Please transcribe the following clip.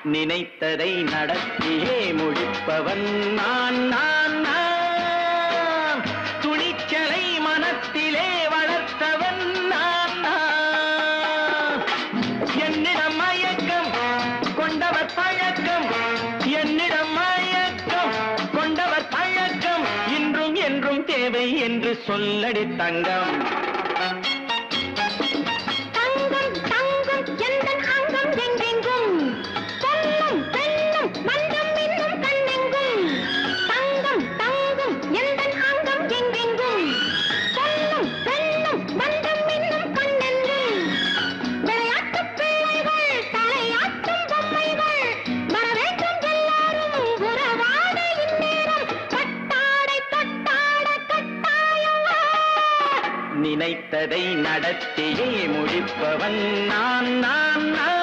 நினைத்ததை நடத்தியே முடிப்பவன் நான் நான் நான். துணிச்சலை மனத்திலே வளர்த்தவன் நான் நான். என்னிடம் மயக்கம் கொண்டவர் பழக்கம், என்னிடம் மயக்கம் கொண்டவர் பழக்கம், இன்றும் என்றும் தேவை என்று சொல்லடி தங்கம். நினைத்ததை நடத்தியே முடிப்பவன் நான் நான் நான்.